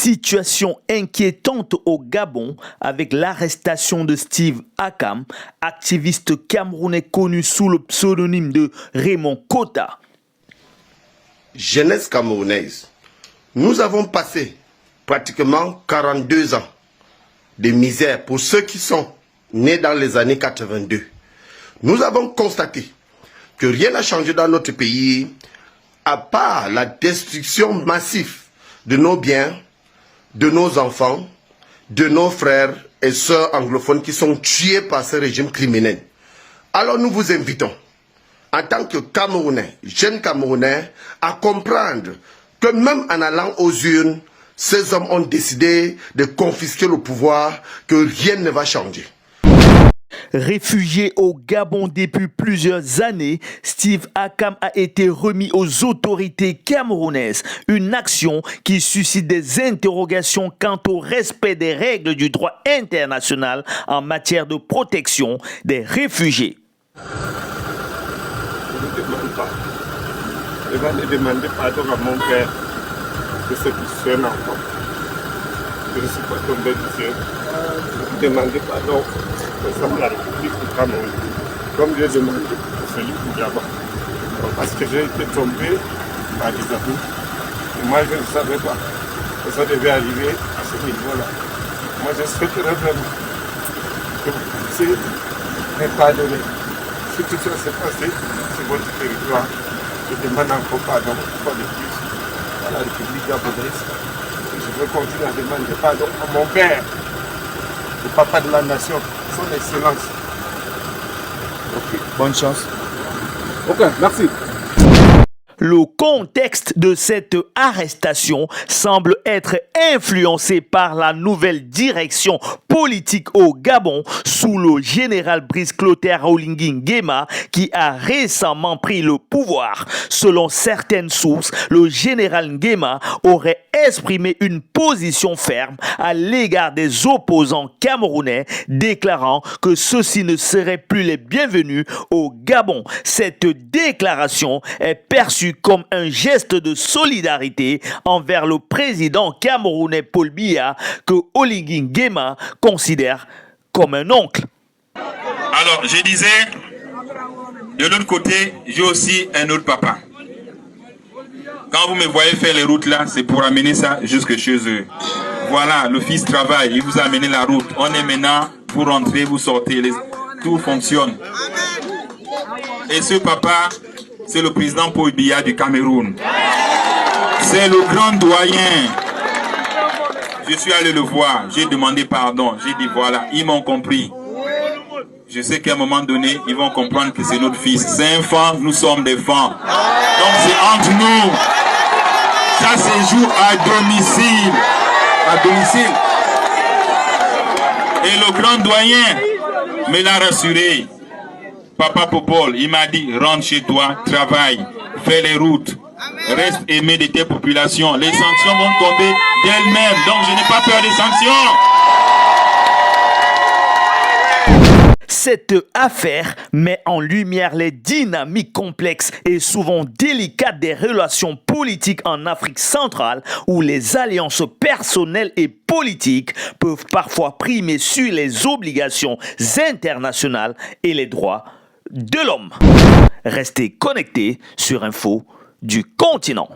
Situation inquiétante au Gabon avec l'arrestation de Steve Akam, activiste camerounais connu sous le pseudonyme de Raymond Kota. Jeunesse camerounaise, nous avons passé pratiquement 42 ans de misère pour ceux qui sont nés dans les années 82. Nous avons constaté que rien n'a changé dans notre pays à part la destruction massive de nos biens, de nos enfants, de nos frères et sœurs anglophones qui sont tués par ce régime criminel. Alors nous vous invitons, en tant que Camerounais, jeunes Camerounais, à comprendre que même en allant aux urnes, ces hommes ont décidé de confisquer le pouvoir, que rien ne va changer. Réfugié au Gabon depuis plusieurs années, Steve Akam a été remis aux autorités camerounaises. Une action qui suscite des interrogations quant au respect des règles du droit international en matière de protection des réfugiés. Je vais demander pardon à mon père de ce qui se fait encore. Je ne suis pas tombé du ciel. Je demandais pardon à la République du Cameroun, comme j'ai demandé à celui du Gabon. Parce que j'ai été tombé par des amis. Et moi, je ne savais pas que ça devait arriver à ce niveau-là. Moi, je souhaiterais vraiment que vous puissiez me pardonner. Si tout ça s'est passé sur votre territoire, je demande encore pardon une fois de plus à la République gabonaise. Je veux continuer à demander pardon à mon père, le papa de la nation, son excellence. Ok, bonne chance. Ok, merci. Le contexte de cette arrestation semble être influencé par la nouvelle direction politique au Gabon sous le général Brice Clotaire Oligui Nguema qui a récemment pris le pouvoir. Selon certaines sources, le général Nguema aurait exprimé une position ferme à l'égard des opposants camerounais, déclarant que ceux-ci ne seraient plus les bienvenus au Gabon. Cette déclaration est perçue comme un geste de solidarité envers le président camerounais Paul Biya que Oligui Nguema considère comme un oncle. Alors, je disais, de l'autre côté, j'ai aussi un autre papa. Quand vous me voyez faire les routes là, c'est pour amener ça jusque chez eux. Voilà, le fils travaille, il vous a amené la route. On est maintenant, vous rentrez, vous sortez, tout fonctionne. Et ce papa, c'est le président Paul Biya du Cameroun. C'est le grand doyen. Je suis allé le voir, j'ai demandé pardon, j'ai dit voilà, ils m'ont compris. Je sais qu'à un moment donné, ils vont comprendre que c'est notre fils. C'est un fan, nous sommes des fans. Donc c'est entre nous. Ça se joue à domicile. À domicile. Et le grand doyen me l'a rassuré. Papa Popol, il m'a dit, rentre chez toi, travaille, fais les routes, reste aimé de tes populations. Les sanctions vont tomber d'elles-mêmes, donc je n'ai pas peur des sanctions. Cette affaire met en lumière les dynamiques complexes et souvent délicates des relations politiques en Afrique centrale où les alliances personnelles et politiques peuvent parfois primer sur les obligations internationales et les droits de l'homme. Restez connectés sur Info du Continent.